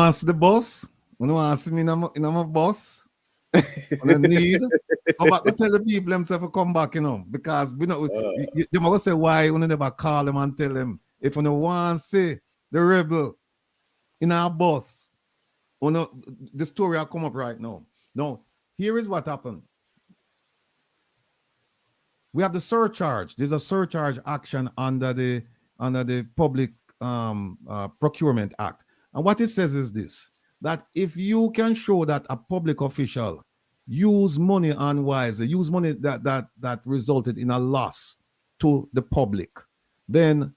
want to see the bus? You don't want to see me in my bus? I need go back to tell the people themselves to come back, you know, because we know you must say why we never call them and tell them if you don't want to see the rebel in our bus. You know, the story will come up right now. Now, here is what happened. We have the surcharge. There's a surcharge action under the Public Procurement Act. And what it says is this, that if you can show that a public official use money unwisely, use money that resulted in a loss to the public, then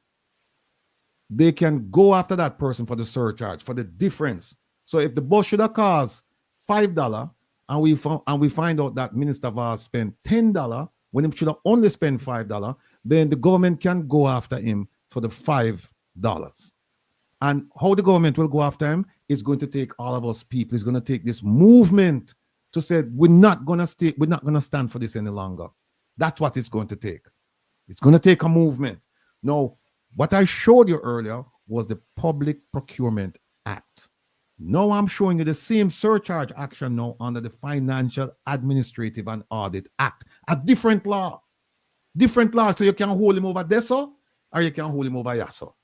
they can go after that person for the surcharge, for the difference. So if the bus should have cost $5 and we find out that Minister Vaz spent $10 when he should have only spent $5, then the government can go after him for the $5. And how the government will go after him is going to take all of us people. It's going to take this movement to say we're not going to stand for this any longer. That's what it's going to take. It's going to take a movement. Now, what I showed you earlier was the Public Procurement Act. Now I'm showing you the same surcharge action now under the Financial Administrative and Audit Act, a different law. Different law, so you can hold him over Deso or you can hold him over Yaso.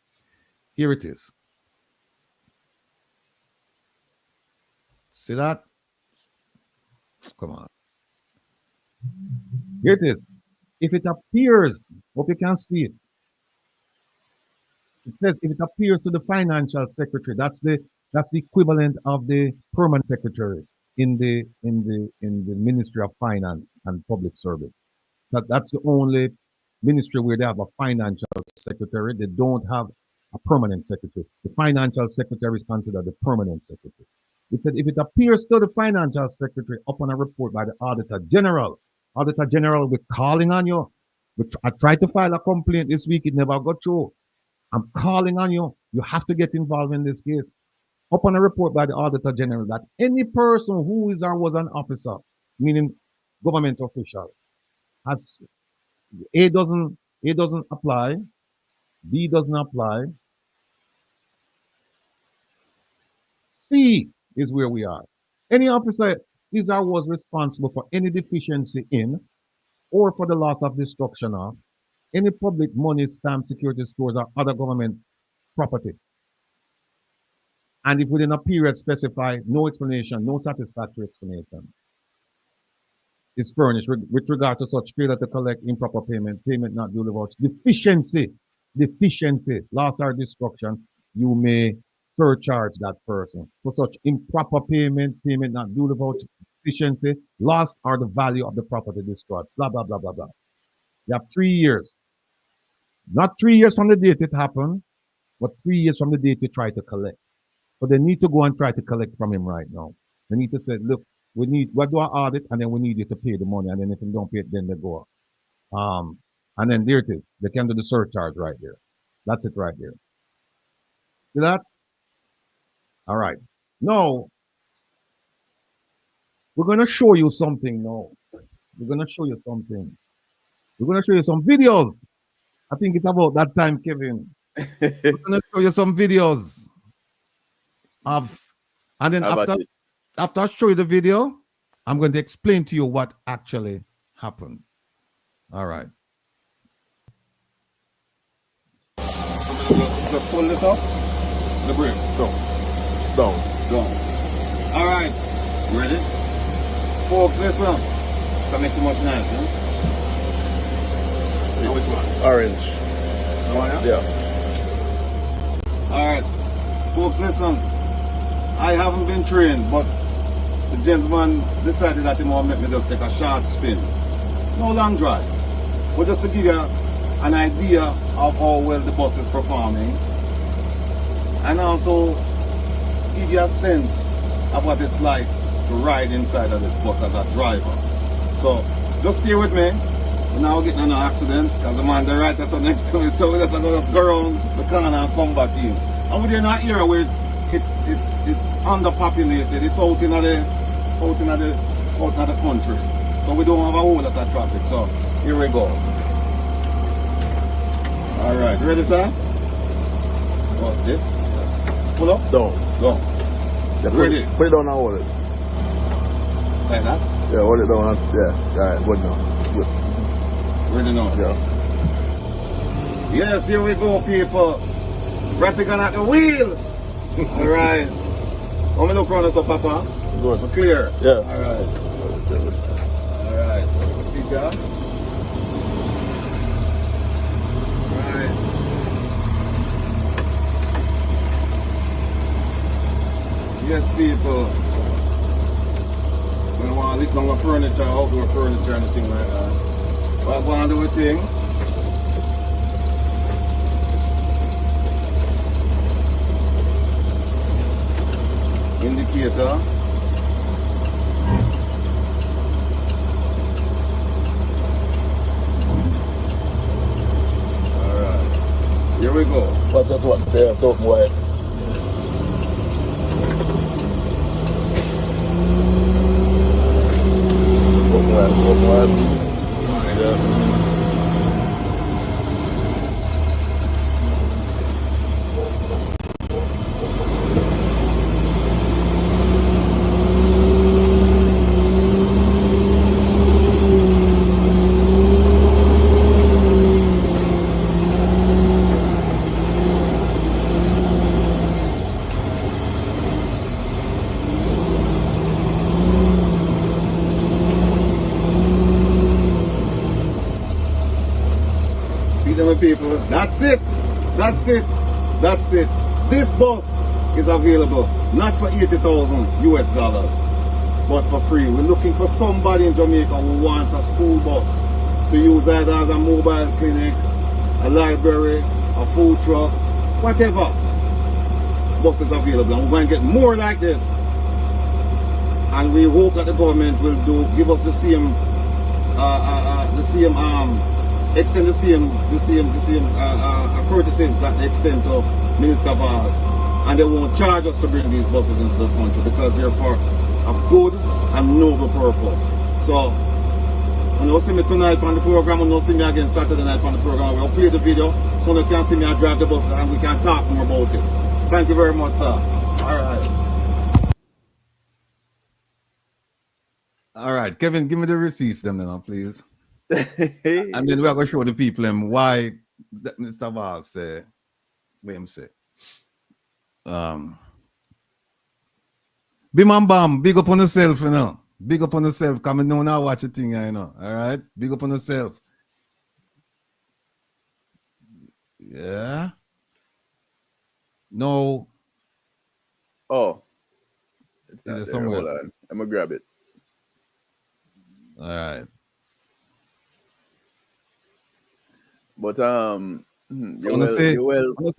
Here it is. See that? Come on. Here it is. If it appears, hope you can see it. It says if it appears to the financial secretary, that's the equivalent of the permanent secretary in the Ministry of Finance and Public Service. That's the only ministry where they have a financial secretary. They don't have a permanent secretary. The financial secretary is considered the permanent secretary. It said if it appears to the financial secretary upon a report by the Auditor General, we're calling on you. I tried to file a complaint this week. It never got through. I'm calling on you. You have to get involved in this case. Upon a report by the Auditor General that any person who is or was an officer, meaning government official, has A doesn't apply, B doesn't apply, C is where we are. Any officer is or was responsible for any deficiency in or for the loss of destruction of any public money, stamp, security stores, or other government property. And if within a period specified, no explanation, no satisfactory explanation is furnished with regard to such failure to collect improper payment not duly vouched, deficiency, loss or destruction, you may surcharge that person for such improper payment not duly vouched, deficiency, loss or the value of the property destroyed, blah, blah, blah, blah, blah. You have 3 years. Not 3 years from the date it happened, but 3 years from the date you try to collect. But they need to go and try to collect from him right now. They need to say, look, we'll do an audit and then we need you to pay the money. And then if you don't pay it, then they go. And then there it is. They can do the surcharge right there. That's it right there. See that? All right. Now, we're going to show you something now. We're going to show you something. We're going to show you some videos. I think it's about that time, Kevin. We're going to show you some videos. And then after I show you the video, I'm going to explain to you what actually happened. All right. Just pull this off. The brakes. Down. All right. Ready? Folks, listen. That makes too much noise, huh? Which one? Orange. The one, yeah? All right. Folks, listen. I haven't been trained, but the gentleman decided that he want to make me just take a short spin. No long drive. But just to give you an idea of how well the bus is performing. And also give you a sense of what it's like to ride inside of this bus as a driver. So just stay with me. We're now getting in an accident because the man the right is next to me. So we're just going to go around the corner and come back in. And we're in an area where it's underpopulated. It's out in the country. So we don't have a whole lot of traffic. So here we go. All right, ready, sir? What, this? Pull up? Down. Go. Ready? Put it down and hold it. Like that? Yeah, hold it down. Yeah, alright, good now. Good. Ready now? Yeah. Yes, here we go, people. Rattigan at the wheel. Alright. How many look around us up, Papa? Good. We're clear? Yeah. Alright. Alright. See that? Right. Yes, people. We don't want to lift on our furniture, outdoor furniture, anything like that. But I want to do a thing. Indicator. Alright. Here we go. What's that one? Yeah, so wide. Open wide. Yeah. See them, people. That's it. That's it. That's it. This bus is available not for 80,000 US dollars, but for free. We're looking for somebody in Jamaica who wants a school bus to use either as a mobile clinic, a library, a food truck, whatever. Bus is available, and we're going to get more like this. And we hope that the government will give us extend the same courtesies that they extend to Minister Bars, and they won't charge us to bring these buses into the country because they're for a good and noble purpose. So, when you see me tonight on the program, and you see me again Saturday night on the program, we'll play the video so you can see me drive the bus and we can talk more about it. Thank you very much, sir. All right. All right, Kevin, give me the receipts then, please. And then we're going to show the people why Mr. Vaz say, what him say. Bim and bam, big up on yourself, you know. Big up on yourself. Come and know now watch the thing, you know. All right? Big up on yourself. Yeah. No. Oh. It's Is not it there. somewhere? Hold on. I'm going to grab it. All right. But you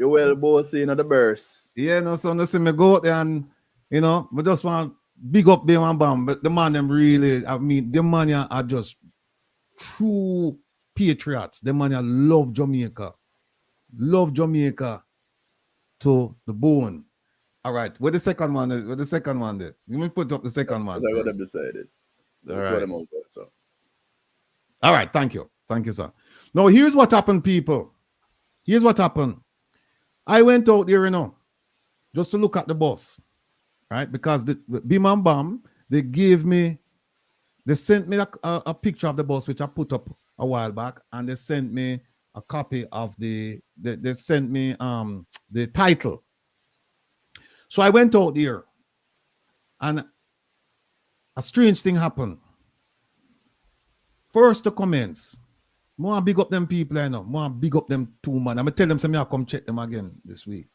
well bossy in the burst. Yeah, no, so no see me go out there and we just want big up Bim and bam. But the man them really, I mean, the man are just true patriots. The man love Jamaica. Love Jamaica to the bone. All right. Where the second one is? Where the second one there? You me put up the second one. I got them decided. All right. All right. Thank you. Thank you, sir. Now, here's what happened, people. Here's what happened. I went out there, just to look at the bus, right? Because the Bim and Bam, they sent me a picture of the bus, which I put up a while back, and they sent me a copy of they sent me the title. So I went out there, and a strange thing happened. First, the comments. More big up them people, I know. More big up them two man. I'm gonna tell them some I'll come check them again this week.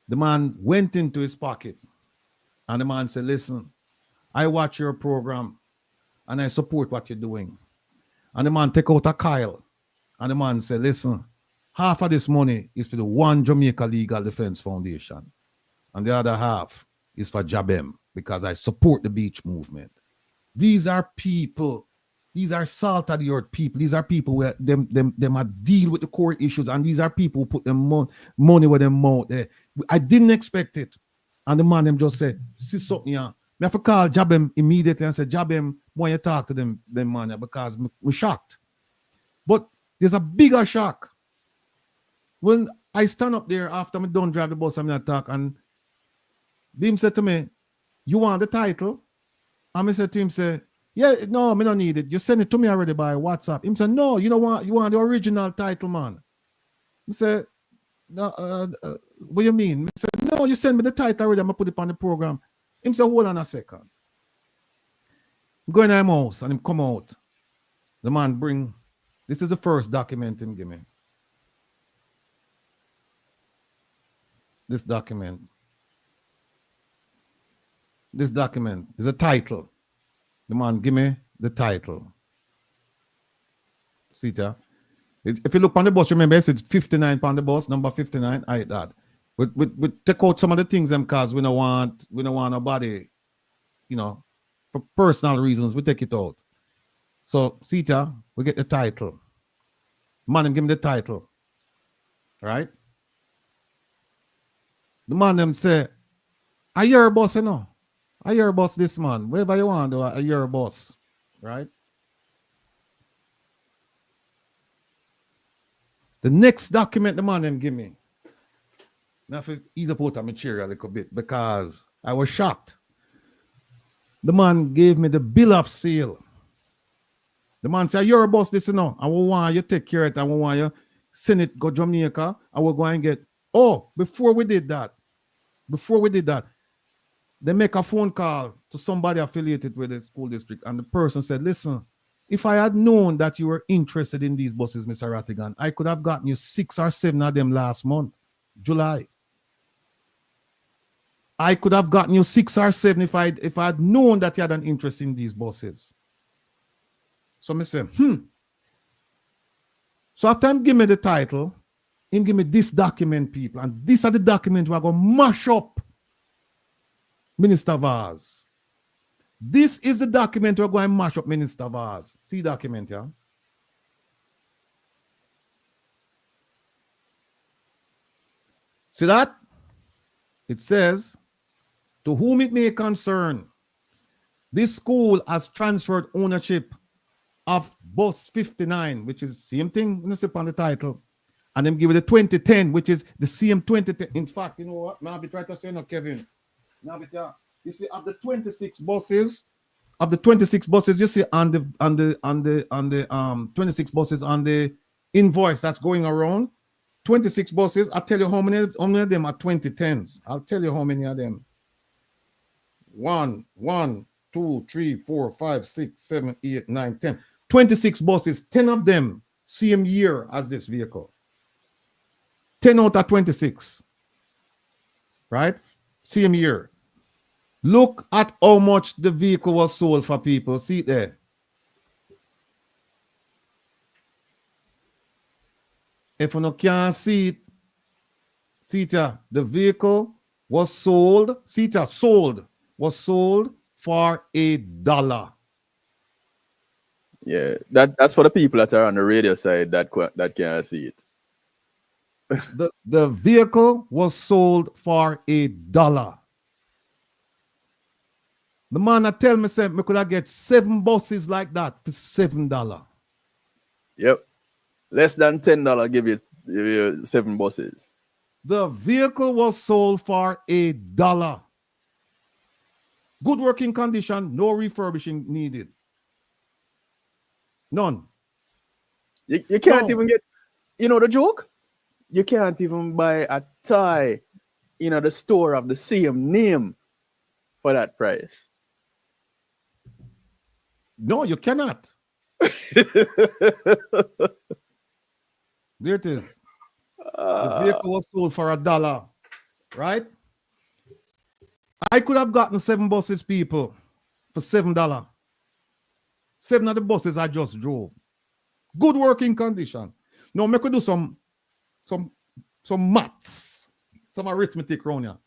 The man went into his pocket and the man said, listen, I watch your program and I support what you're doing. And the man take out a Kyle and the man said, listen, half of this money is for the One Jamaica Legal Defense Foundation and the other half is for Jabem because I support the beach movement. These are people. These are salt of the earth people. These are people where them deal with the core issues, and these are people who put them money where them mouth. I didn't expect it, and the man them just said, "See something here." I have to call Jabem immediately and say, "Jabem, why you talk to them man because we're shocked." But there's a bigger shock when I stand up there after I done drive the bus and I talk, and Beam said to me, you want the title? And I said to him, say, yeah, no, me don't need it. You send it to me already by WhatsApp. Him said, no, you don't want, you want the original title, man. I said, no, what you mean? I said, no, you send me the title already. I'm going to put it on the program. Him said, hold on a second. I'm going to his house and him come out. The man bring, this is the first document him give me. This document. This document is a title. The man give me the title. See that? If you look on the bus, remember it's 59 on the bus, number 59. I that. We take out some of the things them cause we don't want nobody, you know, for personal reasons. We take it out. So see that? We get the title. Man, them give me the title. Right? The man them say, I hear a boss, you know. I hear a boss this man. Whatever you want, I hear a boss. Right? The next document the man them give me. Now if ease up out of my chair a little bit because I was shocked. The man gave me the bill of sale. The man said, you're a boss, this, you know. I will want you take care of it. I will want you send it, go Jamaica. I will go and get. Oh, before we did that, they make a phone call to somebody affiliated with the school district. And the person said, listen, if I had known that you were interested in these buses, Mr. Rattigan, I could have gotten you 6 or 7 of them last month, July. I could have gotten you 6 or 7 if I had known that you had an interest in these buses. So I said, So after him give me the title, him give me this document, people. And these are the documents we're going to mash up Minister Vaz. This is the document we're going to mash up Minister Vaz. See document, yeah? See that? It says, to whom it may concern, this school has transferred ownership of bus 59, which is the same thing, you see on the title. And then give it the 2010, which is the same 2010. In fact, you know what? Now be trying to say no, Kevin. Now you see of the 26 buses, you see on the 26 buses on the invoice that's going around. 26 buses. I'll tell you how many of them are 2010s. I'll tell you how many of them. 1, 2, 3, 4, 5, 6, 7, 8, 9, 10. 26 buses, 10 of them same year as this vehicle. 10 out of 26. Right? Same year. Look at how much the vehicle was sold for people. See it there. If you can't see it, see it here. The vehicle was sold. See it here. Was sold for $1. Yeah, that's for the people that are on the radio side that can't see it. The vehicle was sold for $1. The man that tell me said me could have get 7 buses like that for $7. Yep. Less than $10 give you 7 buses. The vehicle was sold for $1. Good working condition, no refurbishing needed. None. You can't even get, you know the joke? You can't even buy a tie in the store of the same name for that price. No, you cannot. There it is. The vehicle was sold for $1, right? I could have gotten 7 buses, people, for $7. 7 of the buses I just drove. Good working condition. Now, I could do some maths, some arithmetic around here.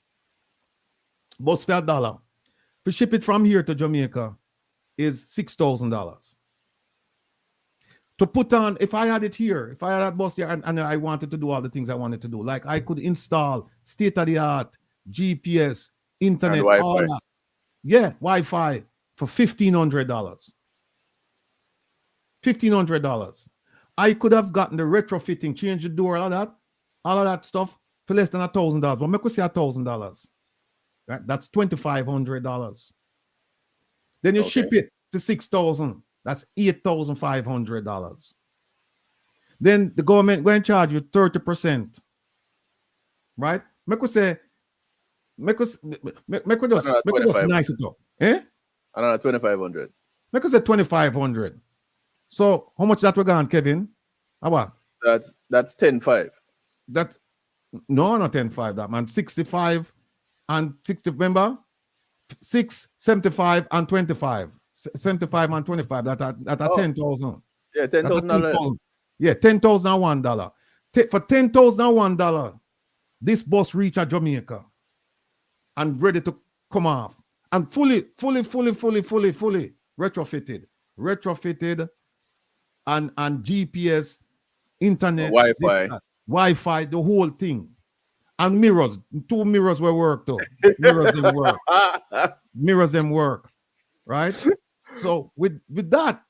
Bus for $1. To ship it from here to Jamaica is $6,000. To put on, if I had it here, if I had that bus here and I wanted to do all the things I wanted to do, like I could install state-of-the-art GPS, internet, all that. Yeah, Wi-Fi for $1,500. $1,500. I could have gotten the retrofitting, change the door, all of that stuff for less than $1,000. But I could say $1,000. Right? That's $2,500. Then you ship it to 6,000. That's $8,500. Then the government going to charge you 30%. Right? Make us say, make us just nice it up. Eh? Another 2,500. Make us say 2,500. So how much that we got, Kevin? How what? That's 10.5. That's no, not 10.5. That man 65 and 60. Remember, 6, 75 and 25. 75 and 25. That at 10,000. Yeah, $10,000. Yeah, $10,001. For $10,001, this bus reach a Jamaica and ready to come off and fully retrofitted and GPS, internet, Wi-Fi, the whole thing, and mirrors. 2 mirrors were work though. Mirrors them work, right? So with that,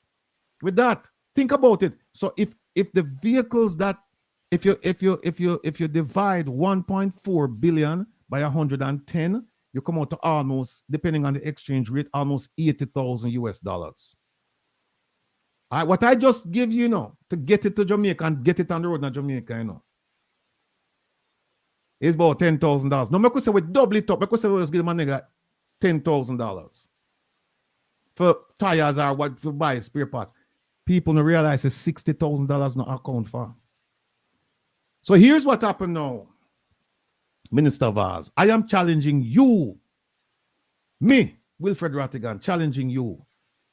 think about it. So if the vehicles that if you divide 1.4 billion by 110, you come out to almost, depending on the exchange rate, almost $80,000. What I just give you, to get it to Jamaica and get it on the road in Jamaica, is about $10,000. No, I could say we double it up. I could say we just give my nigga $10,000 for tires or what to buy spare parts. People don't realize it's $60,000 no account for. So here's what happened now, Minister Vaz. I am challenging you, me, Wilfred Rattigan, challenging you.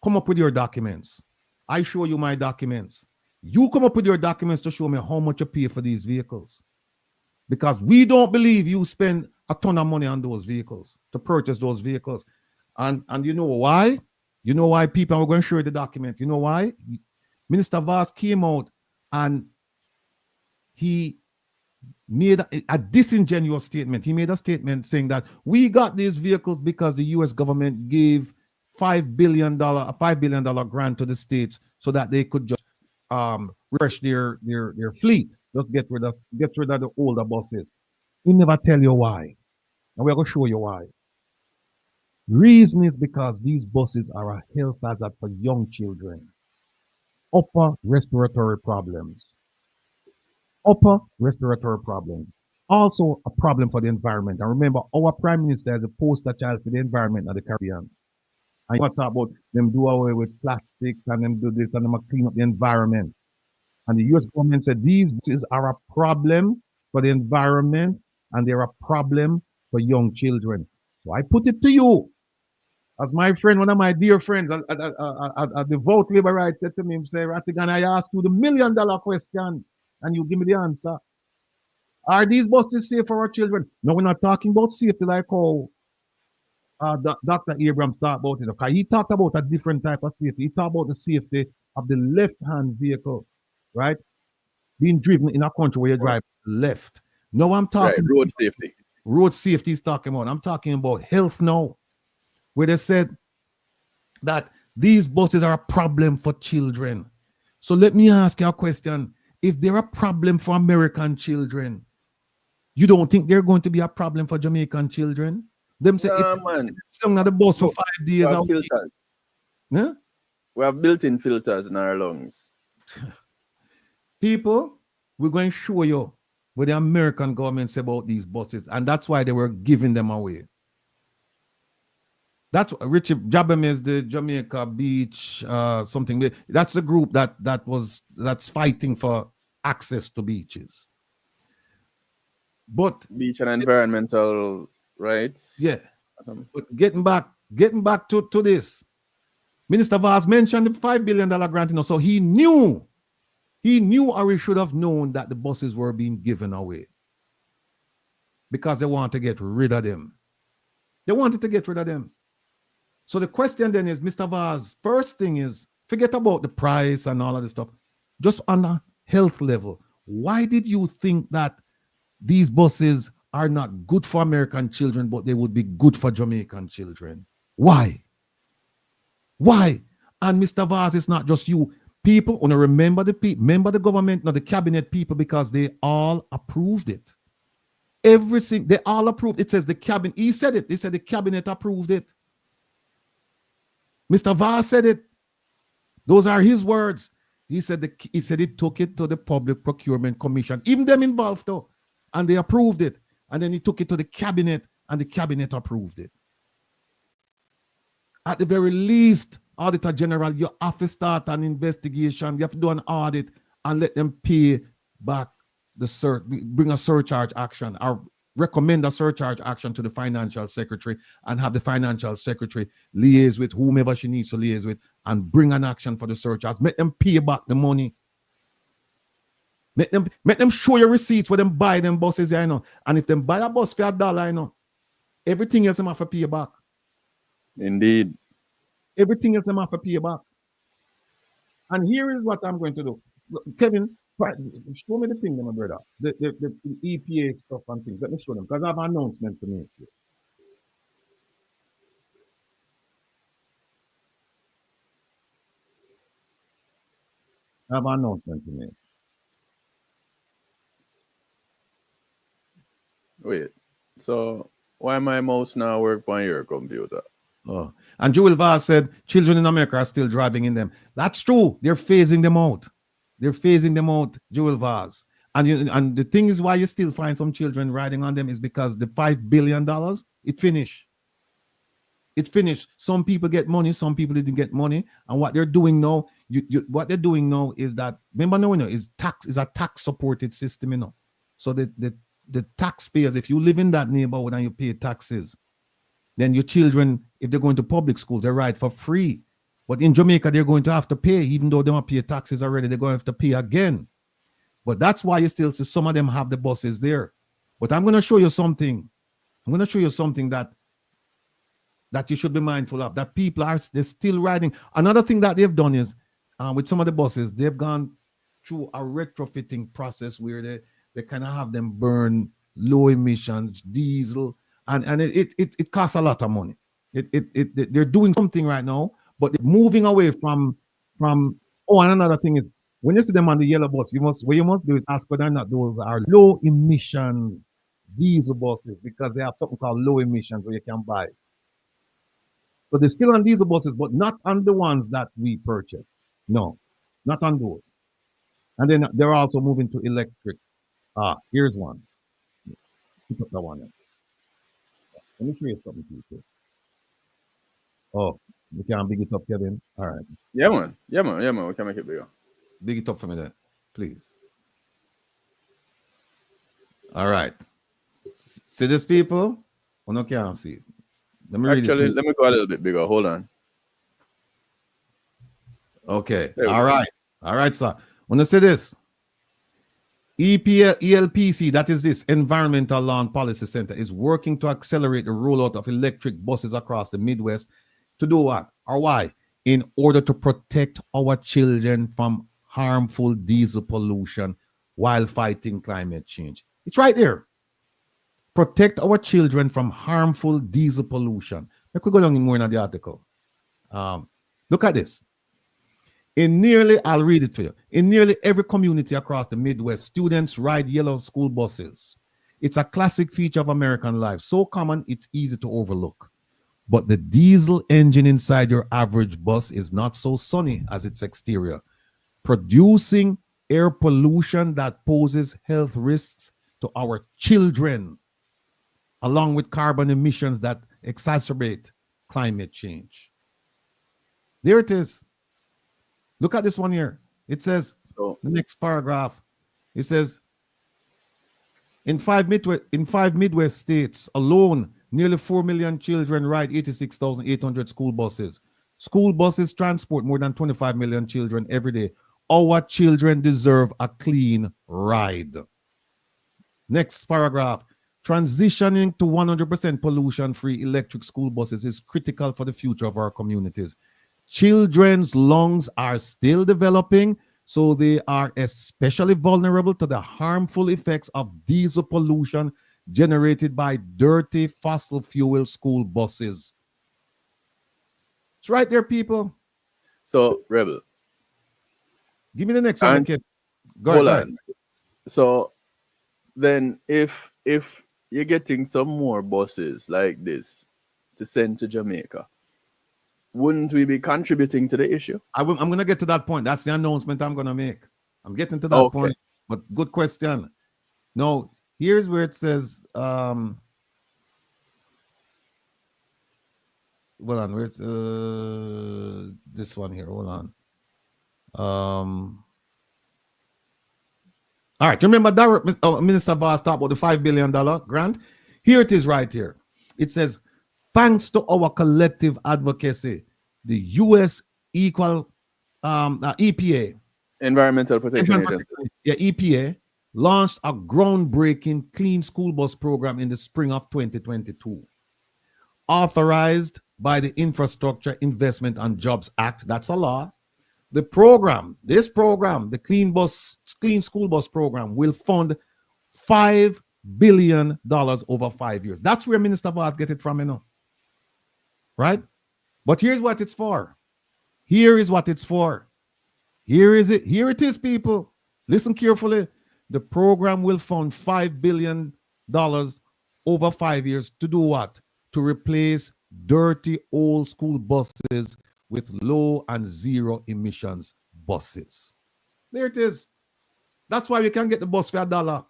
Come up with your documents. I show you my documents. You come up with your documents to show me how much you pay for these vehicles. Because we don't believe you spend a ton of money on those vehicles, to purchase those vehicles. And you know why? You know why people are going to show you the document. You know why? Minister Vaz came out and he made a disingenuous statement. He made a statement saying that we got these vehicles because the U.S. government gave $5 billion grant to the states so that they could just refresh their fleet. Just get rid of the older buses. He never tell you why. And we're going to show you why. Reason is because these buses are a health hazard for young children. Upper respiratory problems. Also a problem for the environment. And remember, our Prime Minister is a poster child for the environment of the Caribbean. And you talk about them do away with plastic and them do this and them clean up the environment. And the US government said these buses are a problem for the environment and they're a problem for young children. So I put it to you, as my friend, one of my dear friends, a devout labor right said to me, he said, Rattigan, I ask you the $1 million question and you give me the answer. Are these buses safe for our children? No, we're not talking about safety like how Dr. Abrams talked about it. Okay? He talked about a different type of safety. He talked about the safety of the left-hand vehicle, right? Being driven in a country where you drive left. No, I'm talking road safety. Road safety is talking about. I'm talking about health now, where they said that these buses are a problem for children. So let me ask you a question. If they're a problem for American children, you don't think they're going to be a problem for Jamaican children? Them say, if sitting on the bus for 5 days. We have filters. Huh? We have built-in filters in our lungs. People, we're going to show you what the American government said about these buses, and that's why they were giving them away. That's Richard Jabem is the Jamaica Beach something. That's the group that's fighting for access to beaches. But beach and environmental rights. Yeah. But getting back to this, Minister Vaz mentioned the $5 billion grant, so he knew or he should have known that the buses were being given away because they want to get rid of them. They wanted to get rid of them. So the question then is, Mr. Vaz, first thing is, forget about the price and all of this stuff. Just on a health level, why did you think that these buses are not good for American children, but they would be good for Jamaican children? Why? And Mr. Vaz, it's not just you. People want to remember the government, not the cabinet people, because they all approved it. Everything, they all approved. It says the cabinet, he said it. He said the cabinet approved it. Mr. Vaz said it. Those are his words. He said he took it to the Public Procurement Commission, even them involved though, and they approved it. And then he took it to the cabinet, and the cabinet approved it. At the very least, Auditor General, you have to start an investigation. You have to do an audit and let them pay back bring a surcharge action, or recommend a surcharge action to the financial secretary, and have the financial secretary liaise with whomever she needs to liaise with and bring an action for the surcharge. Make them pay back the money. Make them show your receipts where them buy them buses, you know. And if them buy a bus for $1, you know, everything else them have to pay back. Indeed. Everything else them have to pay back. And here is what I'm going to do. Look, Kevin, show me the thing, my brother. The EPA stuff and things. Let me show them, because I have an announcement to make. I have an announcement to make. Wait. So why my mouse now work on your computer? Oh. And Joel Vaz said children in America are still driving in them. That's true. They're phasing them out. They're phasing them out, Joel Vaz. And the thing is why you still find some children riding on them is because the $5 billion, it finished. It finished. Some people get money, some people didn't get money. And what they're doing now, what they're doing now is that, remember now, you know, is a tax supported system, you know. So the taxpayers, if you live in that neighborhood and you pay taxes, then your children, if they're going to public schools, they ride for free. But in Jamaica, they're going to have to pay, even though they don't pay taxes already, they're going to have to pay again. But that's why you still see some of them have the buses there. But I'm going to show you something. I'm going to show you something that you should be mindful of, that people they're still riding. Another thing that they've done is, with some of the buses, they've gone through a retrofitting process where they kind of have them burn low emissions, diesel, and it costs a lot of money. They're doing something right now, but they're moving away from. Oh, and another thing is, when you see them on the yellow bus, what you must do is ask whether or not those are low emissions diesel buses, because they have something called low emissions where you can buy. So they're still on diesel buses, but not on the ones that we purchased. No, not on those. And then they're also moving to electric. Here's one. Put that one in. Let me show you something to you too. Oh, we can big it up, Kevin. All right. Yeah, man. We can make it bigger. Big it up for me there, please. All right. See this, people? Oh, no, can't see. Let me read it. Let me go a little bit bigger. Hold on. Okay. All right, sir. When I say this, ELPC, that is this Environmental Law and Policy Center, is working to accelerate the rollout of electric buses across the Midwest. To do what or why? In order to protect our children from harmful diesel pollution while fighting climate change. It's right there. Protect our children from harmful diesel pollution. Let me go down more in the article. Look at this. I'll read it for you. In nearly every community across the Midwest, students ride yellow school buses. It's a classic feature of American life, so common it's easy to overlook. But the diesel engine inside your average bus is not so sunny as its exterior, producing air pollution that poses health risks to our children, along with carbon emissions that exacerbate climate change. There it is. Look at this one here. It says, the next paragraph, it says, in five Midwest states alone, nearly 4 million children ride 86,800 school buses. School buses transport more than 25 million children every day. Our children deserve a clean ride. Next paragraph. Transitioning to 100% pollution-free electric school buses is critical for the future of our communities. Children's lungs are still developing, so they are especially vulnerable to the harmful effects of diesel pollution generated by dirty fossil fuel school buses. It's right there, people. So, Rebel. Give me the next one. Go ahead. So then if you're getting some more buses like this to send to Jamaica, wouldn't we be contributing to the issue? I'm going to get to that point. That's the announcement I'm going to make. I'm getting to that Okay. point. But good question. No, here's where it says, well, on where it's this one here. Hold on. All right. Remember that Minister Voss talked about the $5 billion grant? Here it is right here. It says, thanks to our collective advocacy, the U.S. EPA, Environmental Protection Agency. Yeah, EPA launched a groundbreaking clean school bus program in the spring of 2022. Authorized by the Infrastructure Investment and Jobs Act, that's a law. This program, the Clean School Bus Program, will fund $5 billion over 5 years. That's where Minister Voss get it from, you know. Right? But here's what it's for. Here is what it's for. Here is it. Here it is, people. Listen carefully. The program will fund $5 billion over 5 years to do what? To replace dirty old school buses with low and zero emissions buses. There it is. That's why we can get the bus for $1.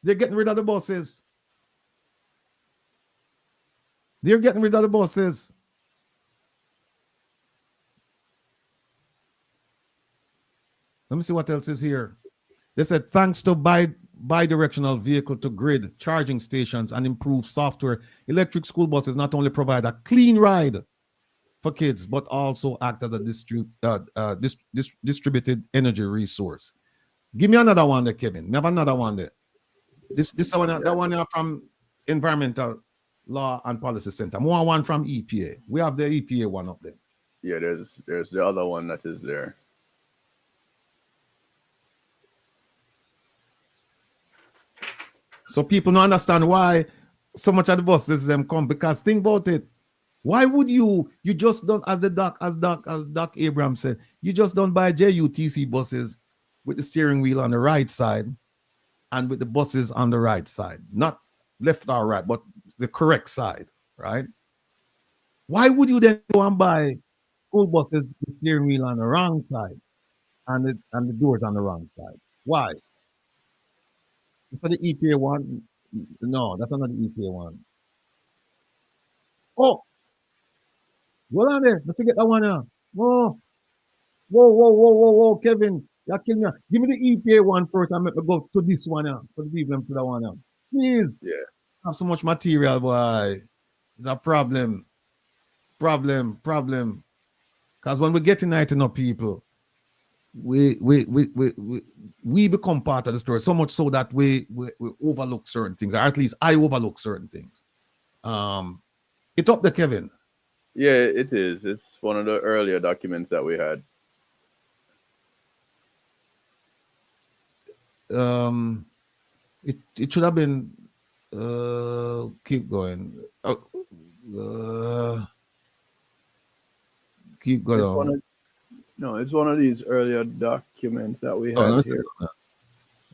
They're getting rid of the buses. They're getting rid of the buses. Let me see what else is here. They said, thanks to bi-directional vehicle to grid charging stations and improved software, electric school buses not only provide a clean ride for kids, but also act as a distributed energy resource. Give me another one there, Kevin. We have another one there. This one, that one from Environmental Law and Policy Center. More one from EPA. We have the EPA one up there. Yeah, there's the other one that is there. So people don't understand why so much of the buses them come, because think about it. Why would you just don't, as Doc Abrams said, you just don't buy JUTC buses with the steering wheel on the right side and with the buses on the right side, not left or right, but the correct side, right? Why would you then go and buy school buses with the steering wheel on the wrong side and the doors on the wrong side? Why? So the EPA one, no, that's not the EPA one. Oh, hold on there. Let's get that one now. Whoa, Kevin, you kill me. Give me the EPA one first. I'm going to go to this one now. For the people to that one now. Please. Yeah. Have so much material, boy. It's a problem. Problem. Because when we get united up, people, we become part of the story, so much so that we overlook certain things, or at least I overlook certain things. It's up there, Kevin. Yeah, it is. It's one of the earlier documents that we had. It should have been keep going. Keep going. It's one of these earlier documents that we had here.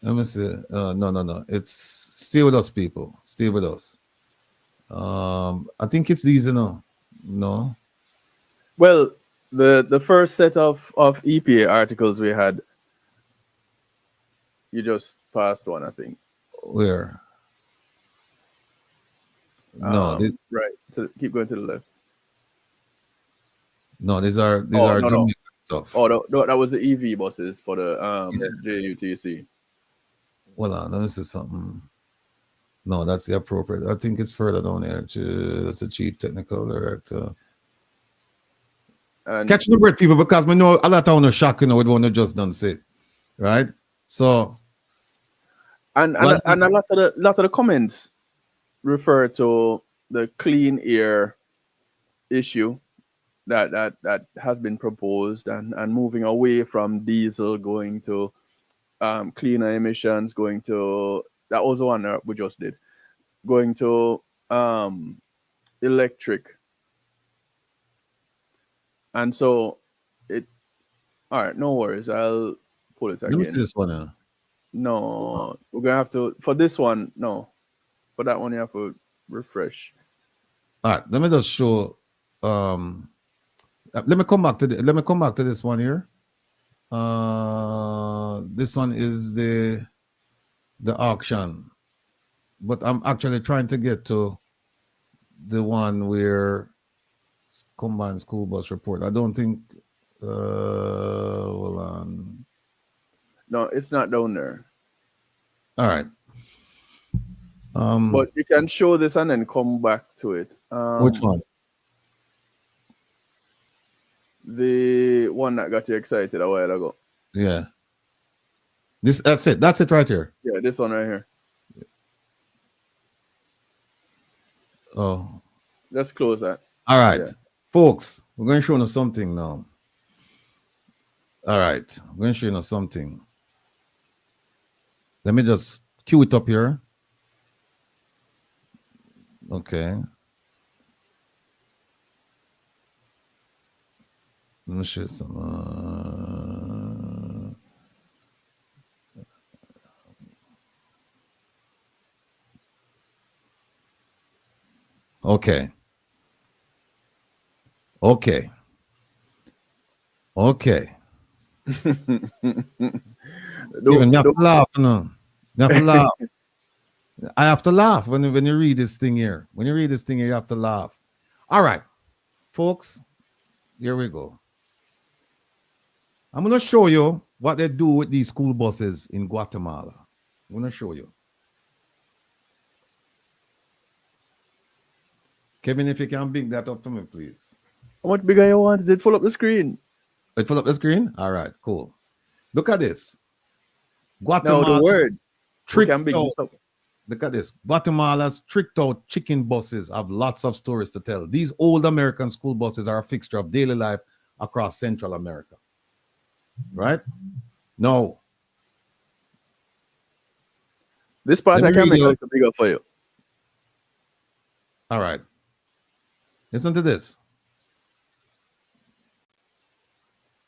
Let me see. No. It's stay with us, people. Stay with us. I think it's these, No. Well, the first set of EPA articles we had, you just passed one, I think. Where? No, right. So keep going to the left. No, these are Jamaican stuff. Oh, no, that was the EV buses for the JUTC. Hold on, let me see something. No, that's the appropriate. I think it's further down there. That's the chief technical director. And catch the breath, people, because we know a lot of us shock, with one who just done say, right? So, and a lot of the comments refer to the clean air issue that has been proposed, and moving away from diesel, going to cleaner emissions, going to, that was the one that we just did, going to electric. And so all right, no worries, I'll pull it again. Let me see this one now. No, we're gonna have to, for this one, no. For that one, you have to refresh. All right, let me just show. Let me come back to this one here. This one is the auction, but I'm actually trying to get to the one where combined school bus report. I don't think. Hold on. No, it's not down there. All right. But you can show this and then come back to it. Which one? The one that got you excited a while ago. Yeah. That's it. That's it right here. Yeah, this one right here. Oh. Let's close that. All right. Yeah. Folks, we're going to show you something now. All right. We're going to show you something. Let me just cue it up here. Okay. Let me show you some. Okay. Okay. Okay. Even you have to laugh, no. You have to laugh. I have to laugh when you read this thing here. When you read this thing here, you have to laugh. All right, folks, here we go. I'm going to show you what they do with these school buses in Guatemala. I'm going to show you. Kevin, if you can bring that up for me, please. How much bigger you want? Is it full up the screen? It full up the screen? All right, cool. Look at this. Guatemala. No, the word. Look at this. Guatemala's tricked out chicken buses have lots of stories to tell. These old American school buses are a fixture of daily life across Central America. Right? No. This part I can make it bigger for you. All right. Listen to this.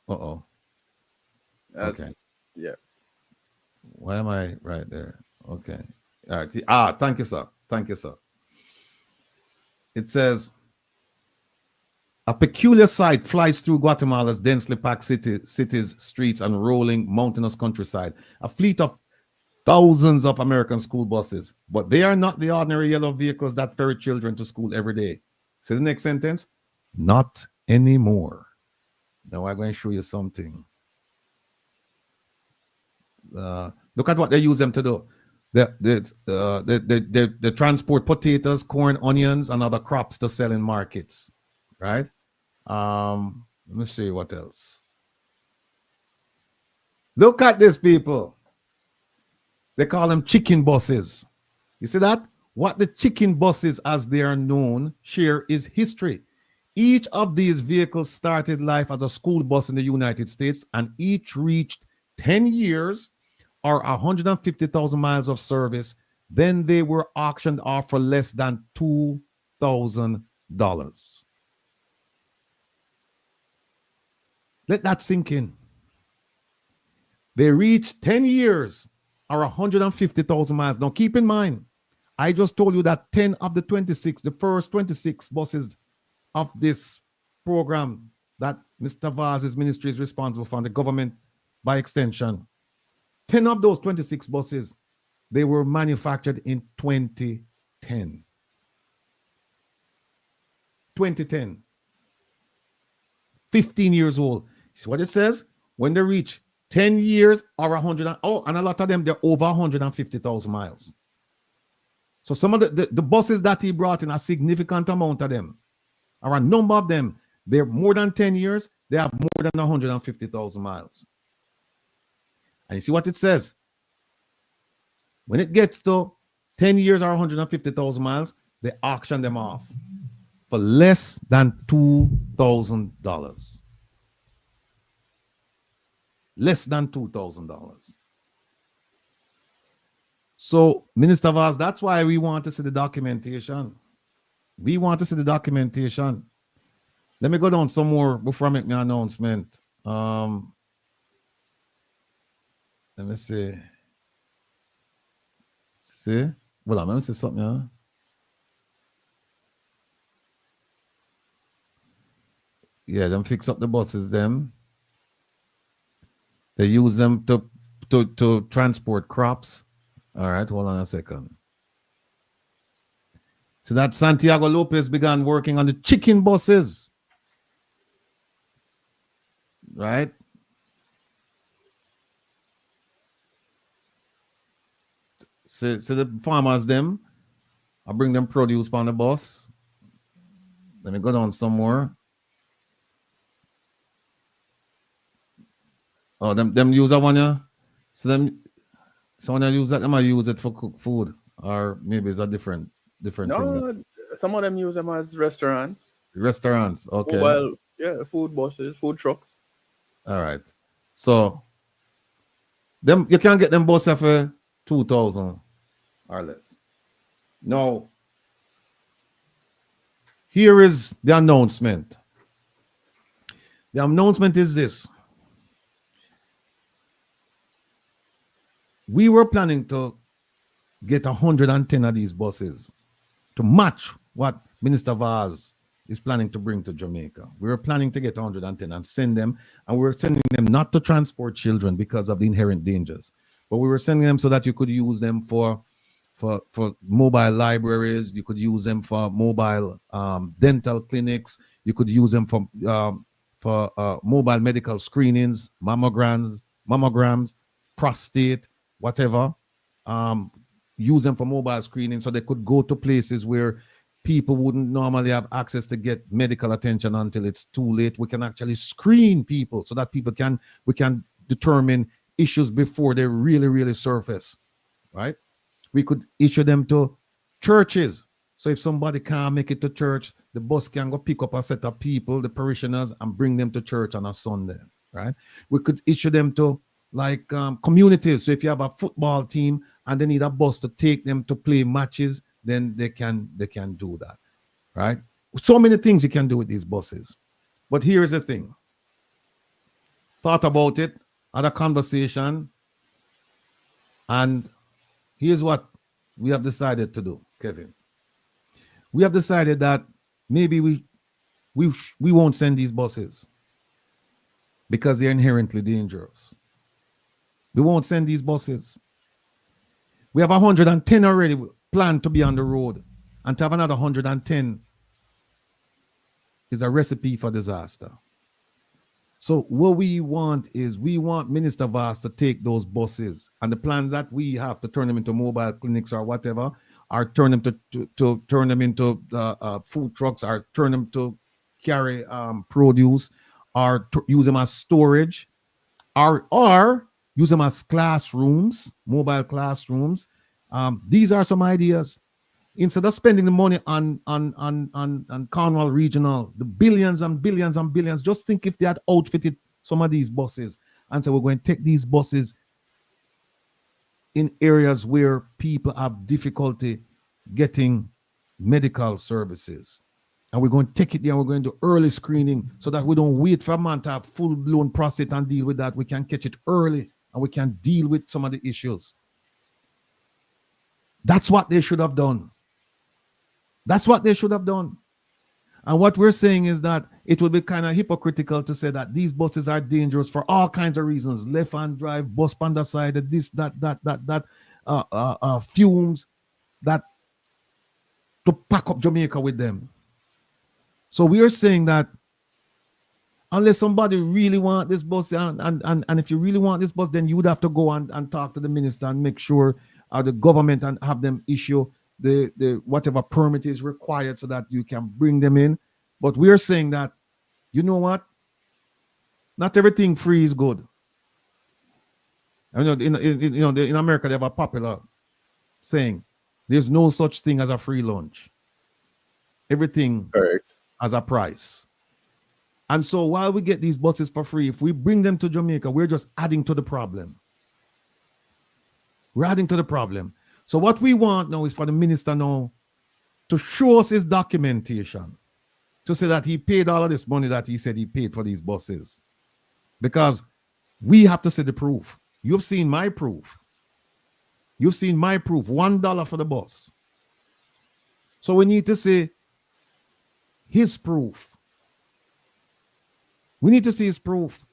Uh-oh. Okay. Yeah. Why am I right there? Okay. All right. Thank you, sir. Thank you, sir. It says, a peculiar sight flies through Guatemala's densely packed cities, streets, and rolling mountainous countryside. A fleet of thousands of American school buses, but they are not the ordinary yellow vehicles that ferry children to school every day. See the next sentence? Not anymore. Now I'm going to show you something. Look at what they use them to do. They transport potatoes, corn, onions, and other crops to sell in markets, right? Let me show you what else. Look at this, people. They call them chicken buses. You see that? What the chicken buses, as they are known, share is history. Each of these vehicles started life as a school bus in the United States, and each reached 10 years or 150,000 miles of service. Then they were auctioned off for less than $2,000. Let that sink in. They reached 10 years or 150,000 miles. Now, keep in mind, I just told you that 10 of the 26, the first 26 buses of this program that Mr. Vaz's ministry is responsible for, and the government by extension, 10 of those 26 buses, they were manufactured in 2010. 2010. 15 years old. See what it says? When they reach 10 years or 100, and a lot of them, they're over 150,000 miles. So some of the buses that he brought in, a significant amount of them, or a number of them, they're more than 10 years, they have more than 150,000 miles. And you see what it says? When it gets to 10 years or 150,000 miles, they auction them off for less than $2,000. Less than $2,000. So, Minister Vaz, that's why we want to see the documentation. We want to see the documentation. Let me go down some more before I make my announcement. Let me see. See? Well, let me say something. Yeah? Yeah, them fix up the buses. Them they use them to transport crops. All right, hold on a second. So that Santiago Lopez began working on the chicken buses, right? So the farmers them, I bring them produce on the bus. Let me go down some more. Oh, them use that one, yeah. So them someone that use that, them might use it for cook food, or maybe it's a different thing. No, some of them use them as restaurants, Restaurants, okay. mobile, food buses, food trucks. All right. So them you can get them buses for 2,000 or less. Now, here is the announcement. The announcement is this. We were planning to get 110 of these buses to match what Minister Vaz is planning to bring to Jamaica. We were planning to get 110 and send them, and we were sending them not to transport children because of the inherent dangers, but we were sending them so that you could use them for mobile libraries, you could use them for mobile dental clinics, you could use them for mobile medical screenings, mammograms, prostate, whatever. Use them for mobile screening so they could go to places where people wouldn't normally have access to get medical attention until it's too late. We can actually screen people so that we can determine issues before they really surface, right? We could issue them to churches. So if somebody can't make it to church, the bus can go pick up a set of people, the parishioners, and bring them to church on a Sunday, right? We could issue them to like communities. So if you have a football team and they need a bus to take them to play matches, then they can do that, right? So many things you can do with these buses. But here's the thing. Thought about it, had a conversation, and here's what we have decided to do, Kevin. We have decided that maybe we won't send these buses because they're inherently dangerous. We won't send these buses. We have 110 already planned to be on the road, and to have another 110 is a recipe for disaster. So what we want is we want Minister Vaz to take those buses and the plans that we have to turn them into mobile clinics or whatever, or turn them to turn them into food trucks, or turn them to carry produce, or use them as storage, or use them as classrooms, mobile classrooms. These are some ideas. Instead of spending the money on Cornwall Regional, the billions and billions and billions, just think if they had outfitted some of these buses and so we're going to take these buses in areas where people have difficulty getting medical services. And we're going to take it there and we're going to do early screening so that we don't wait for a man to have full-blown prostate and deal with that. We can catch it early and we can deal with some of the issues. That's what they should have done. That's what they should have done. And what we're saying is that it would be kind of hypocritical to say that these buses are dangerous for all kinds of reasons. Left-hand drive, bus on the side, this, that, fumes, that to pack up Jamaica with them. So we are saying that unless somebody really want this bus, and if you really want this bus, then you would have to go and talk to the minister and make sure the government and have them issue the whatever permit is required so that you can bring them in. But we are saying that, you know what? Not everything free is good. I know in America they have a popular saying, there's no such thing as a free lunch. Everything has a price. And so while we get these buses for free, if we bring them to Jamaica, we're just adding to the problem. We're adding to the problem. So what we want now is for the minister now to show us his documentation, to say that he paid all of this money that he said he paid for these buses. Because we have to see the proof. You've seen my proof. You've seen my proof, $1 for the bus. So we need to say his proof. We need to see his proof.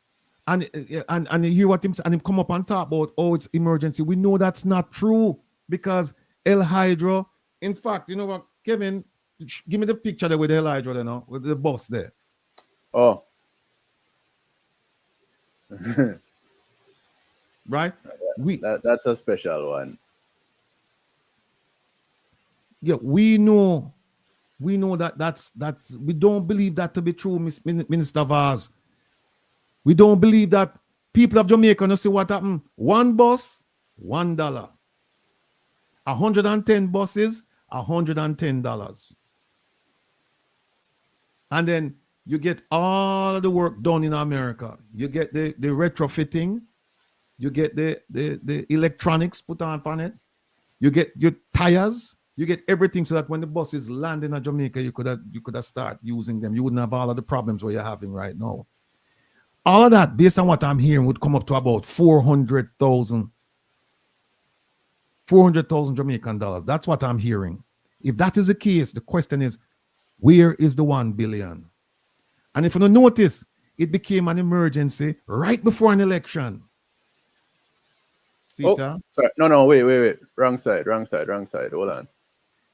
And you hear what him say, and him come up and talk about, oh, it's emergency. We know that's not true because El Hydro, in fact, you know what, Kevin, give me the picture there with El Hydro there now, with the bus there. Oh. Right? That's a special one. Yeah, we know that we don't believe that to be true, Minister Vaz. We don't believe that people of Jamaica know see what happened. One bus, $1. 110 buses, $110. And then you get all of the work done in America. You get the retrofitting, you get the electronics put on it, you get your tires, you get everything so that when the buses land in Jamaica, you could have start using them. You wouldn't have all of the problems where you're having right now. All of that, based on what I'm hearing, would come up to about 400,000 Jamaican dollars. That's what I'm hearing. If that is the case, the question is, where is the 1 billion? And if you don't notice, it became an emergency right before an election. See that? Sorry. No, wait. Wrong side. Hold on.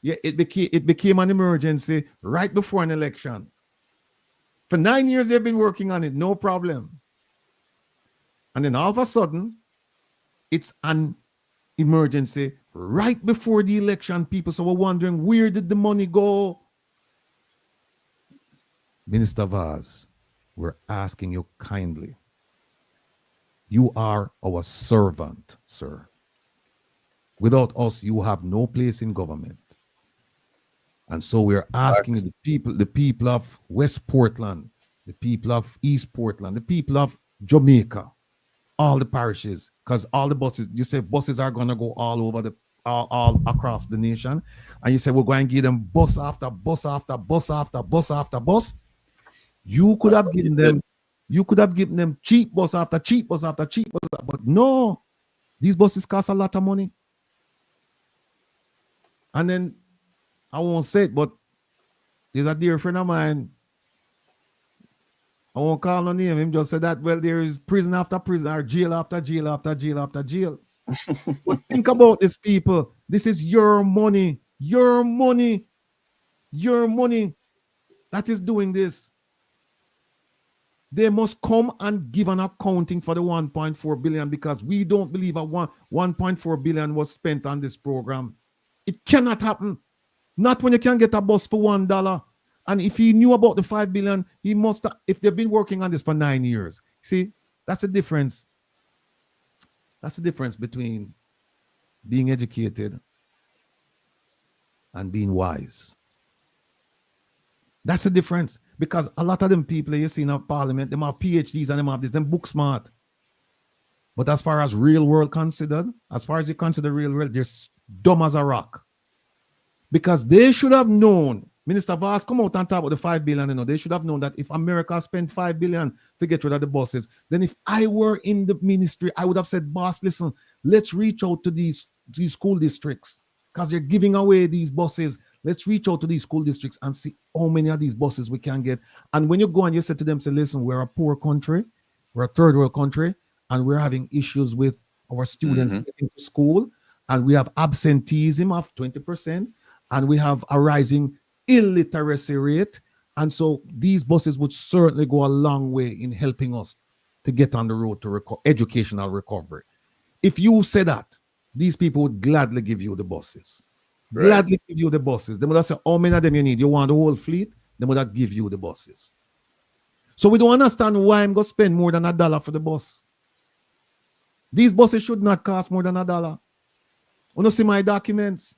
Yeah, it became an emergency right before an election. For 9 years, they've been working on it, no problem. And then all of a sudden, it's an emergency right before the election, people. So we're wondering, where did the money go? Minister Vaz, we're asking you kindly. You are our servant, sir. Without us, you have no place in government. And so we're asking the people of West Portland, the people of East Portland, the people of Jamaica, all the parishes, because all the buses, you say buses are going to go all over all across the nation. And you say we're going to give them bus after bus after bus after bus after bus. You could have given them cheap bus after cheap bus after cheap bus, but no, these buses cost a lot of money. And then I won't say it, but there's a dear friend of mine. I won't call no name. Him just said that, well, there is prison after prison, or jail after jail after jail after jail. But think about this, people. This is your money. Your money. Your money that is doing this. They must come and give an accounting for the 1.4 billion because we don't believe a 1.4 billion was spent on this program. It cannot happen. Not when you can get a bus for $1. And if he knew about the 5 billion, he must have, if they've been working on this for 9 years. See, that's the difference. That's the difference between being educated and being wise. That's the difference. Because a lot of them people you see in our parliament, them have PhDs and them have this, them book smart. But as far as real world considered, as far as you consider real world, they're dumb as a rock. Because they should have known, Minister Vaz come out and talk about the 5 billion, you know, they should have known that if America spent 5 billion to get rid of the buses, then if I were in the ministry, I would have said, boss, listen, let's reach out to these school districts because they're giving away these buses. Let's reach out to these school districts and see how many of these buses we can get. And when you go and you say to them, say, listen, we're a poor country, we're a third world country, and we're having issues with our students getting to school, and we have absenteeism of 20%, and we have a rising illiteracy rate. And so these buses would certainly go a long way in helping us to get on the road to educational recovery. If you say that, these people would gladly give you the buses. Right. Gladly give you the buses. They would have said, how many of them you need? You want the whole fleet? They would have give you the buses. So we don't understand why I'm going to spend more than $1 for the bus. These buses should not cost more than $1. You don't see my documents.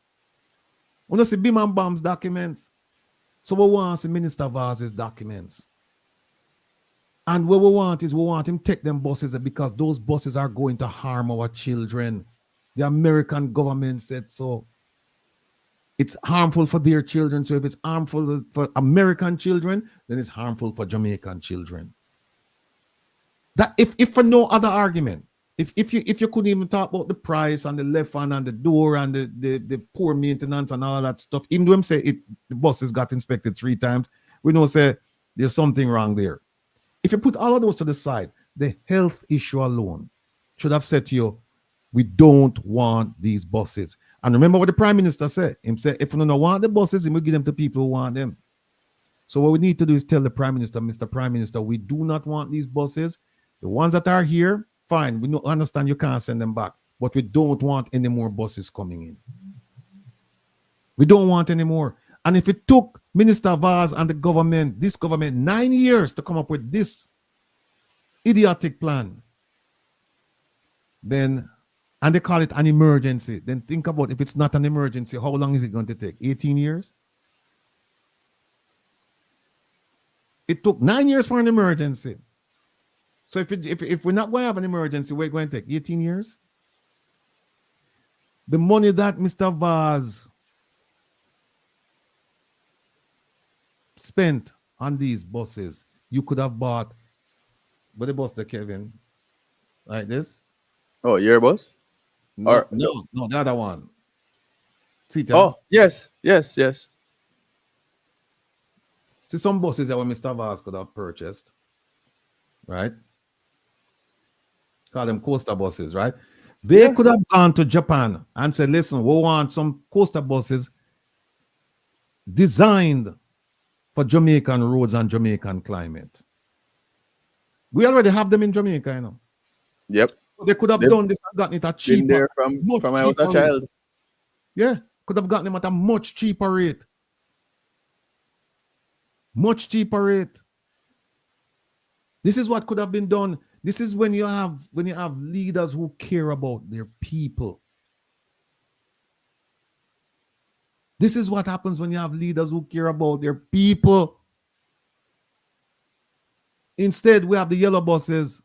You don't see Bim and Bam's documents. So we want to see Minister Vaz's documents. And what we want him to take them buses because those buses are going to harm our children. The American government said so. It's harmful for their children. So if it's harmful for American children, then it's harmful for Jamaican children. That if for no other argument, If you couldn't even talk about the price and the left hand and the door and the poor maintenance and all of that stuff, even though them say the buses got inspected 3 times, we know say there's something wrong there. If you put all of those to the side, the health issue alone should have said to you, we don't want these buses. And remember what the Prime Minister said. He said, if we don't want the buses, we give them to people who want them. So what we need to do is tell the Prime Minister, Mr. Prime Minister, we do not want these buses. The ones that are here, fine. We understand you can't send them back, but we don't want any more buses coming in. We don't want any more. And if it took Minister Vaz and the government, this government, 9 years to come up with this idiotic plan, then, and they call it an emergency, then think about if it's not an emergency, how long is it going to take? 18 years? It took 9 years for an emergency. So if we're not going to have an emergency, we're going to take 18 years. The money that Mr. Vaz spent on these buses, you could have bought, what the bus, the Kevin, like this. Oh, your bus? No, the other one. See, oh, yes. See some buses that Mr. Vaz could have purchased, right? Call them coaster buses, right? They could have gone to Japan and said, listen, we want some coaster buses designed for Jamaican roads and Jamaican climate. We already have them in Jamaica, you know. Yep. They could have done this and gotten it at cheaper. Been there from I was a child. Yeah, could have gotten them at a much cheaper rate. Much cheaper rate. This is what could have been done. This is when you have leaders who care about their people. This is what happens when you have leaders who care about their people. Instead, we have the yellow buses.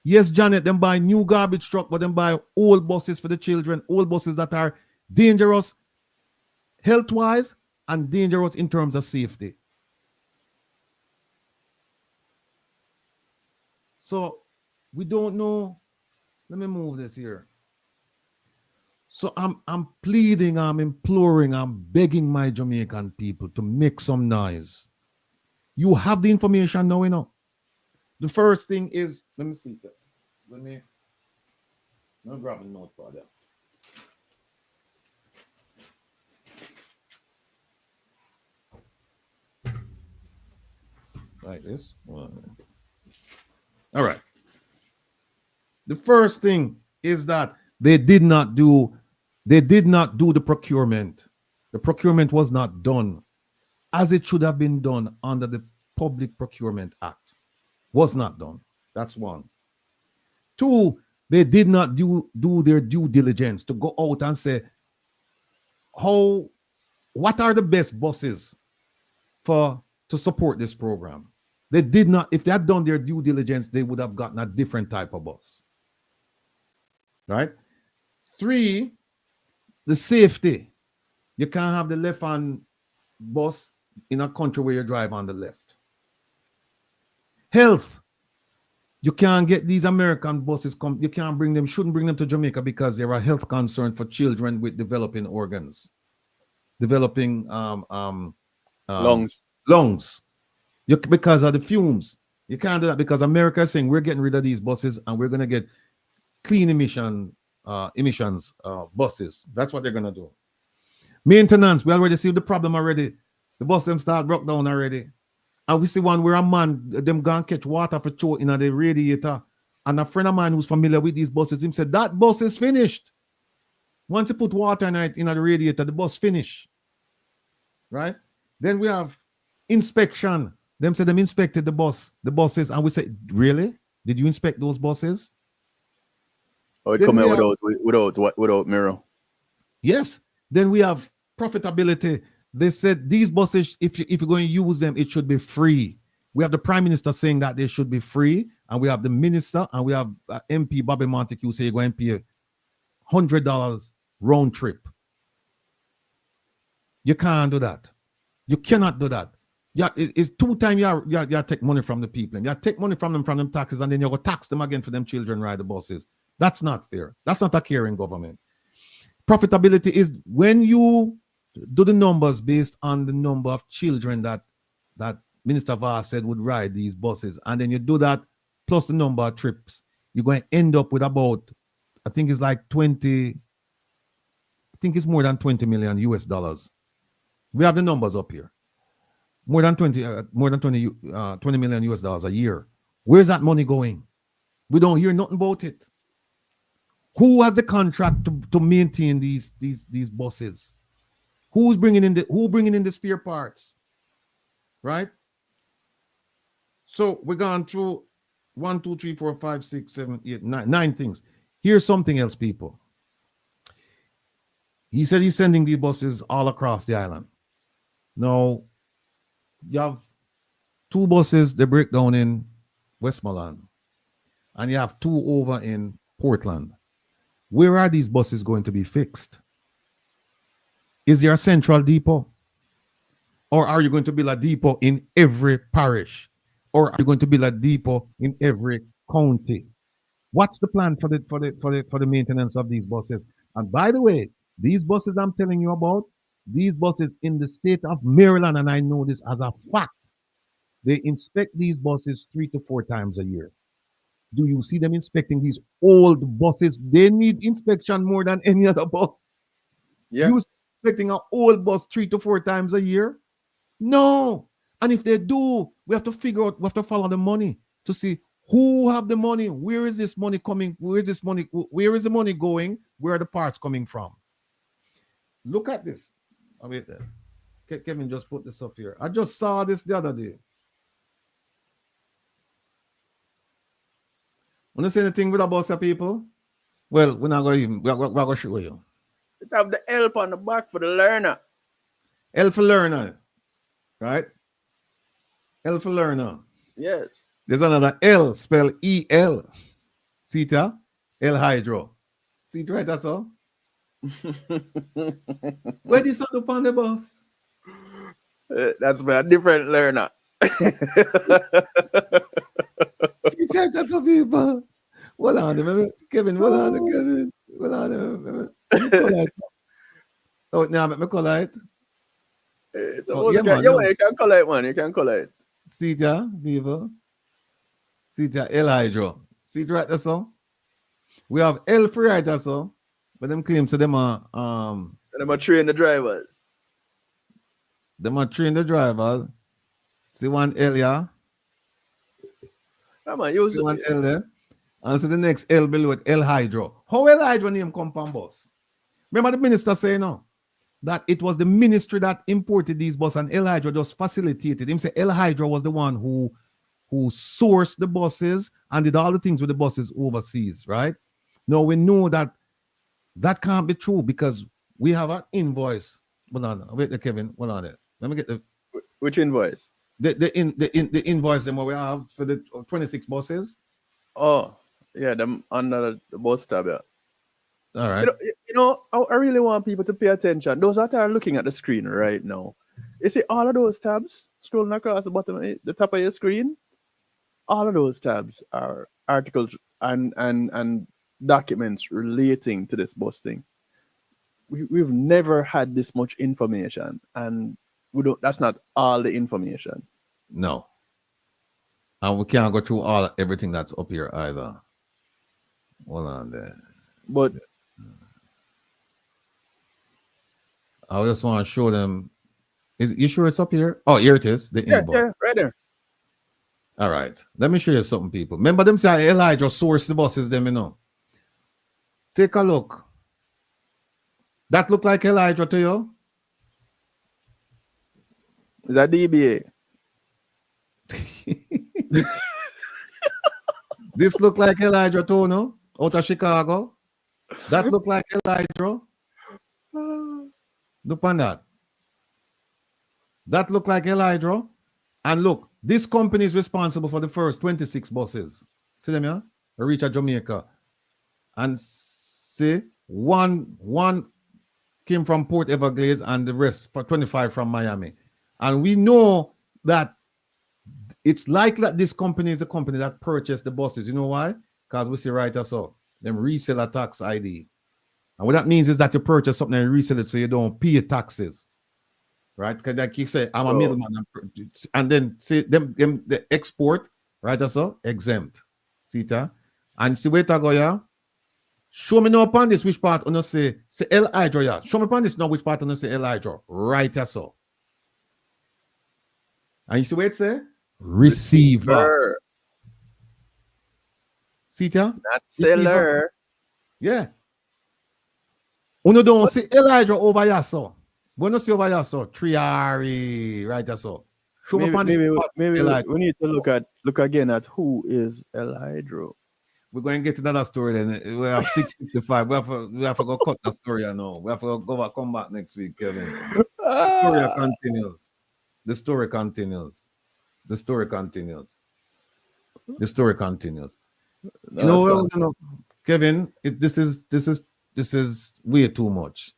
Yes, Janet, them buy new garbage truck, but them buy old buses for the children, old buses that are dangerous health-wise and dangerous in terms of safety. So we don't know. Let me move this here. So I'm pleading, I'm imploring, I'm begging my Jamaican people to make some noise. You have the information now, you know. The first thing is, let me see that. Let me grab a notepad there. Like this. All right. The first thing is that they did not do the procurement. The procurement was not done as it should have been done under the Public Procurement Act. Was not done. That's one. 2, they did not do their due diligence to go out and say, what are the best buses to support this program? They did not. If they had done their due diligence, they would have gotten a different type of bus. Right? 3, the safety. You can't have the left-hand bus in a country where you drive on the left. Health. You can't get these American buses. You can't bring them, shouldn't bring them to Jamaica because they're a health concern for children with developing organs. Developing lungs. Because of the fumes. You can't do that because America is saying we're getting rid of these buses and we're going to get clean emissions buses. That's what they're going to do. Maintenance. We already see the problem already. The bus them start broke down already. And we see one where a man, them gonna catch water for throw in the radiator. And a friend of mine who's familiar with these buses, him said, that bus is finished. Once you put water in the radiator, the bus finish. Right? Then we have inspection. Them said them inspected the buses, and we said, really? Did you inspect those buses? Oh, it come out without mirror. Yes. Then we have profitability. They said these buses, if you're going to use them, it should be free. We have the Prime Minister saying that they should be free, and we have the Minister, and we have MP Bobby Montague say you're going to pay $100 round trip. You can't do that. You cannot do that. Yeah, it's 2 times you take money from the people, and you take money from them taxes, and then you go tax them again for them children ride the buses. That's not fair. That's not a caring government. Profitability is when you do the numbers based on the number of children that Minister Vaz said would ride these buses, and then you do that plus the number of trips, you're going to end up with about, I think it's like 20, I think it's more than 20 million US dollars. We have the numbers up here. More than 20 million US dollars a year. Where's that money going? We don't hear nothing about it. Who has the contract to maintain these buses? Who's bringing in the spare parts? Right? So we're going through 1, 2, 3, 4, 5, 6, 7, 8, 9 things. Here's something else, people. He said he's sending these buses all across the island. Now, you have 2 buses, they break down in Westmoreland, and you have 2 over in Portland. Where are these buses going to be fixed? Is there a central depot? Or are you going to build a depot in every parish? Or are you going to build a depot in every county? What's the plan for the maintenance of these buses? And by the way, these buses I'm telling you about, these buses in the state of Maryland, and I know this as a fact, they inspect these buses 3 to 4 times a year. Do you see them inspecting these old buses? They need inspection more than any other bus. Yeah. You inspecting an old bus 3 to 4 times a year? No. And if they do, we have to figure out, we have to follow the money to see who have the money. Where is this money coming? Where is this money? Where is the money going? Where are the parts coming from? Look at this. I mean, Kevin just put this up here. I just saw this the other day. Want to say anything with about some people? Well, we're not going to show you. It have the help on the back for the learner. L for learner, right? L for learner. Yes. There's another L, spell E-L. See it? L hydro. See it right, that's all? Where this on upon the bus? That's a different learner. That's a people. Hold on, Kevin. Hold on, Kevin. Hold on. Oh, now let me call it. You can call it, man. You can call it. See ya, people. See ya, L hydro. See it right, that's all. We have L for right, that's all. But them claim to them are them are train the drivers. Them are train the drivers. See one L, yeah. Come on, use one L there. And so the next L below it, L hydro. How L hydro name come from bus? Remember the minister saying no? That it was the ministry that imported these buses and El Hydro just facilitated. Him say El Hydro was the one who sourced the buses and did all the things with the buses overseas, right? Now we know that that can't be true because we have an invoice. Hold on, wait, Kevin, hold on there. Let me get the which invoice? The invoice them what we have for the 26 buses. Oh, yeah, them under the bus tab. Yeah. All right. I really want people to pay attention. Those that are looking at the screen right now, you see all of those tabs scrolling across the bottom, the top of your screen. All of those tabs are articles and documents relating to this bus thing. We've never had this much information, and we don't. That's not all the information. No, and we can't go through everything that's up here either. Hold on there. But I just want to show them. Is you sure it's up here? Oh, here it is. The inbox. Yeah, right there. All right. Let me show you something, people. Remember them say Elijah sourced the buses, them, you know. Take a look. That look like Elijah to you? Is that DBA? This look like Elijah too, no? Out of Chicago. That look like Elijah. Look on that. That look like Elijah. And look, this company is responsible for the first 26 buses. See them here? They reach at Jamaica. And see, one came from Port Everglades and the rest for 25 from Miami. And we know that it's likely that this company is the company that purchased the buses. You know why? Because we see right as so. Them reseller tax ID. And what that means is that you purchase something and resell it so you don't pay taxes. Right? Because like you say, I'm a middleman. And then say them the export, right? So exempt. See that? And see where to go, yeah? Show me now upon this which part on say El Hydro, yeah. Show me upon this now which part on say El Hydro. Right so. And you see what it say? Receiver. See that? Not seller. Yeah. Uno don't see El Hydro over here so. We don't see over here so. Triari. Right so. Show me upon this maybe we need to look again at who is El Hydro. We're going to get another story then. We have 6:55. We have to go cut the story now. We have to go back, come back next week, Kevin. The story continues. The story continues. The story continues. The story continues. You know, Kevin, this is way too much.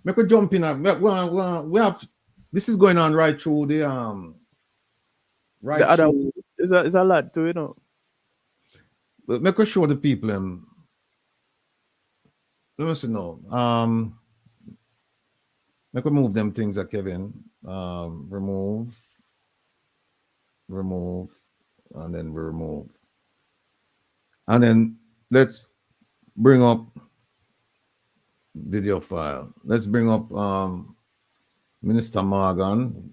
We could jump in. We have this is going on right through the right. The other is a lot to, you know. But make us show the people let me see now. Make we move them things that Kevin. Remove, and then remove. And then let's bring up video file. Let's bring up Minister Morgan.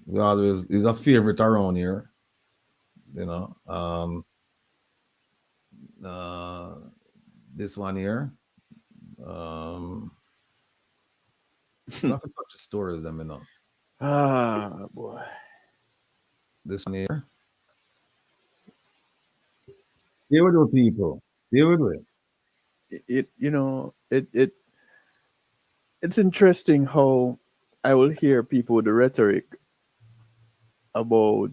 He's a favorite around here. You know. This one here. I have to touch the stories, them, you know. Ah, boy. This one here. Stay with the people. Stay with it. It's interesting how I will hear people with the rhetoric about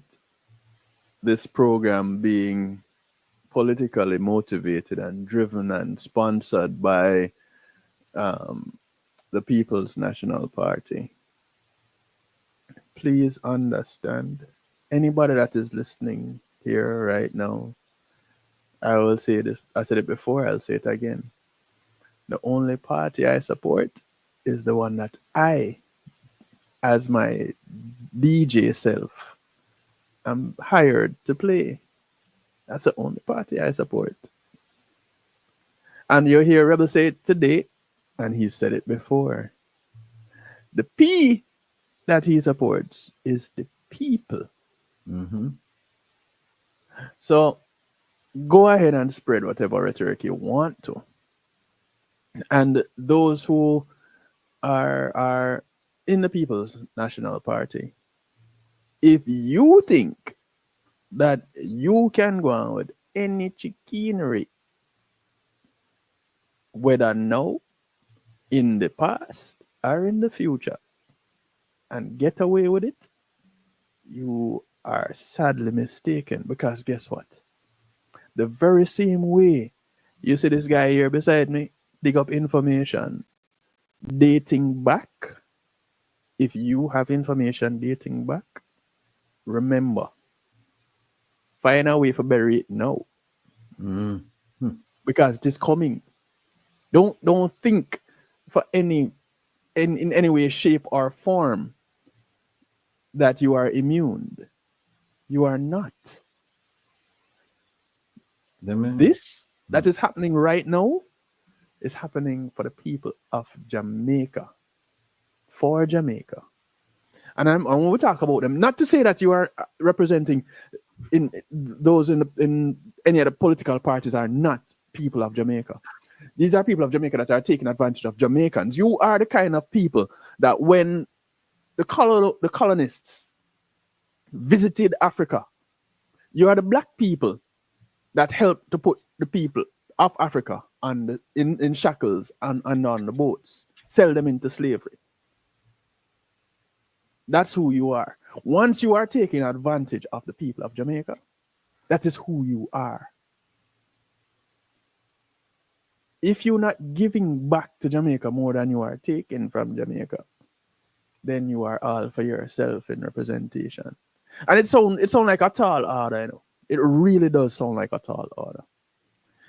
this program being politically motivated and driven and sponsored by the People's National Party. Please understand, anybody that is listening here right now, I will say this, I said it before, I'll say it again. The only party I support is the one that I, as my DJ self, am hired to play. That's the only party I support. And you hear Rebel say it today, and he said it before. The P that he supports is the people. Mm-hmm. So go ahead and spread whatever rhetoric you want to. And those who are in the People's National Party, if you think that you can go on with any chicanery, whether now, in the past, or in the future, and get away with it, you are sadly mistaken. Because guess what? The very same way you see this guy here beside me dig up information dating back, if you have information dating back, remember, find a way for bury it now. Mm-hmm. Because it is coming. Don't think for in any way, shape, or form that you are immune. You are not. This that is happening right now is happening for the people of Jamaica. For Jamaica. And when we talk about them, not to say that you are representing in those in any other political parties are not people of Jamaica. These are people of Jamaica that are taking advantage of Jamaicans. You are the kind of people that when the colonists visited Africa, you are the black people that helped to put the people of Africa in shackles and on the boats, sell them into slavery. That's who you are. Once you are taking advantage of the people of Jamaica, that is who you are. If you're not giving back to Jamaica more than you are taking from Jamaica, then you are all for yourself in representation. And it sound like a tall order, you know. It really does sound like a tall order.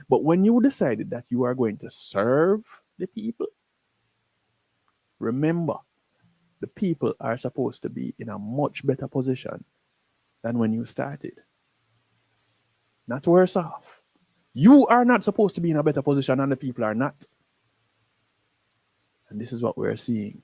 But when you decided that you are going to serve the people, remember, the people are supposed to be in a much better position than when you started. Not worse off. You are not supposed to be in a better position and the people are not. And this is what we're seeing.